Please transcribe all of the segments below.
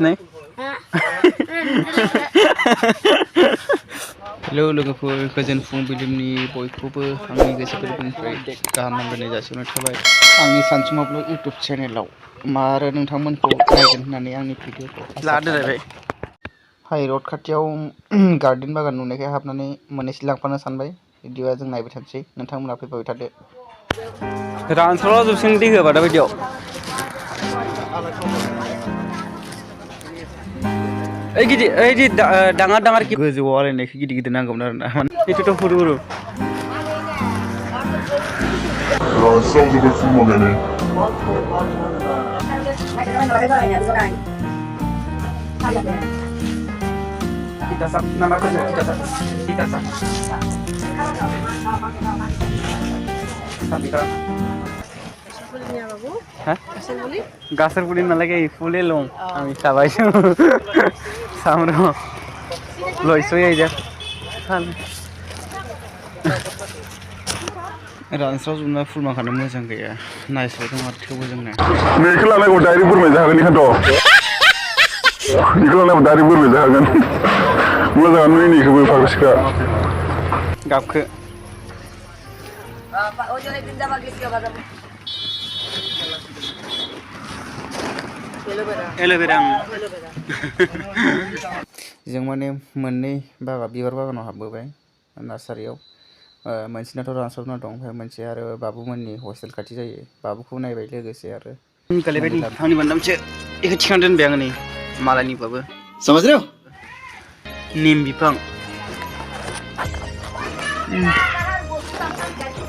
नोंसिना हेलौ लोगोफोर गोजोन फुंबिलिनि बयखौबो आंनि गोसो गोरबोनिफ्राय गाहाम हामलायनाय जासिहरनाय थाबाय आंनि सानसुमा इउटुब चेनेलाव आरो नोंथांमोनखौ नायगोन होननानै आंनि भिडिअखौ लादोलायबाय हाइरड खाथियाव गार्डेन बागान नुनायखाय हाबनानै मोननैसो लांफानो सानबाय बिदिबा जों नायबाय थानोसै नोंथांमोना फैबाय थादो रानस्राव जोबसिन दै होबा दा बायदियाव ओइ गिदिर ओइ दाङा दाङा गोजौआव आलायनायखौ गिदिर गिदिर नांगौमोन आरोना बेथ' हुरु हुरु रानस्राव जोबोद फुंमावनानै kita sab nama kerja kita sab sampai kan Fulnya babu? Hah? Gasar buli? Gasar buli na lagi fully long. Kami sabay siya. Samro. Loiso ya aja. Han. रानस्राव जुमना फुल माखानो मोजां गैया नायसबाय दं आरो थेवबो जोंना नैखौ लानांगौ दाइरेक्ट फोरमाय जागोन इखानथ' बेखौ लानांगौ दाइरेक्ट फोरमाय जागोन मोजाङानो नैखौबो फारसेखा गाबखो एलोवेरा जों माने मोननै बिबार बागानाव हाबबोबाय नार्सारियाव मोनसेनाथ' रानस्रावना दं ओमफ्राय मोनसे आरो बाबुमोननि हस्टेल खाथि जायो बाबुखौ नायबाय लोगोसे आरो गालायबायदि आंनि मोनदामसो बेखौ थिखांना दोनबाय आङो नै मालायनिबाबो समझ निम बिफां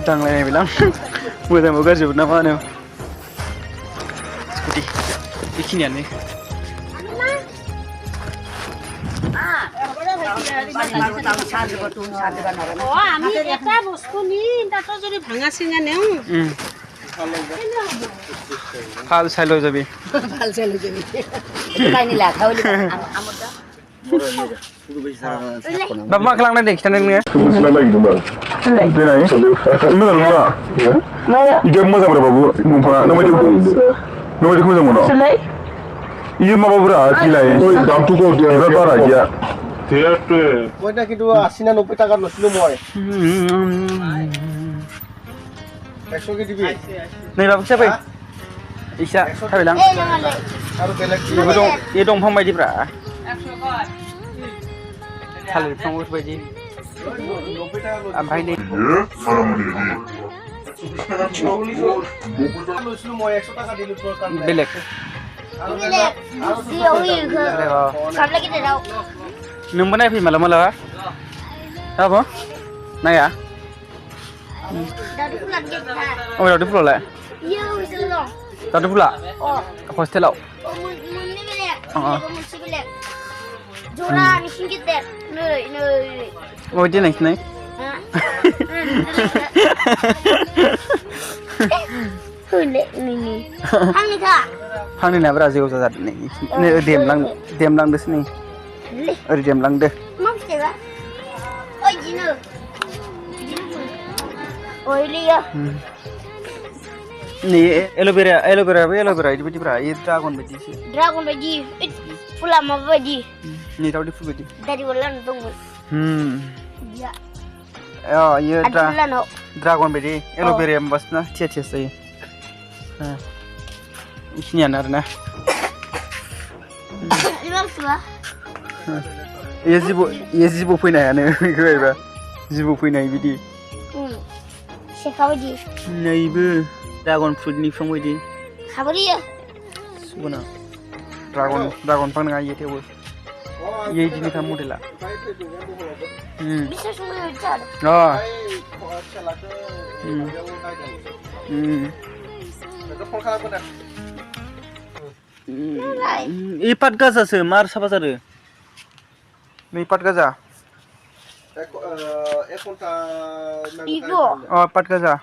दांलायनाय बेलां मोजांबो गाज्रिबो ना मा होनो स्कुटि बेखिनियानो আমি এটা বস্তু নি তাতো যদি ভাঙা চিঙা নেও ভাল চাই লৈ যাবি ভাল চাই লৈ যাবি কাই নিলা খাওলি আমটা बाबा मा खालामनाय दे खिथानो नोङो मोजां नङा इदि मोजां ब्रा बाबु दंफाङा नोंबायदिखौ मोजां मोनो इयो माबाब्रा दिलाय दामथ' बिबार बारा गैया মইটা কিন্তু 80 না 90 টাকা লছিলো মই 100 কে দিবি नै बाबु फिसा फै इसा थाबायलां आरो बेलेग ये दंफां बायदिब्रा 100 थालिर बिफांफोर बायदि ओमफ्राय नै লছিলো মই 100 টাকা দিলো তোৰ কাৰণে बेलेग नोंबो नायफै माला मालाबा दाबो नाया दावदै फुलालाय दावदै फुला हस्टेलाव माबायदि नायसिनाय फांनि ना ब्रा जेव जाजादों नै देमलांदोसो नै ओरै देमलांदो नै एलोवेरा बिदिब्रा ये ड्रागन बायदि फुला माबायदि नै दावदै फुल बायदि दारि वला दंमोन ये ड्रागन बायदि एलोवेरा होमबासोना थिया जायो इखिनियानो आरोना ये जिबौ फैनायानो बेखौबा जिबौ फैनाय बिदि सेखा बायदि नैबो ड्रागन फ्रुटनि बिफां बायदि खाबरियो सुबना ड्रागन फां नङा इयो थेवबो इयो इदिनो खा मडेला bisa sungai ujar এই পাট গাছ আছে মার সাবা যারে এই পাট গাজা এক ঘন্টা igo পাট গাজা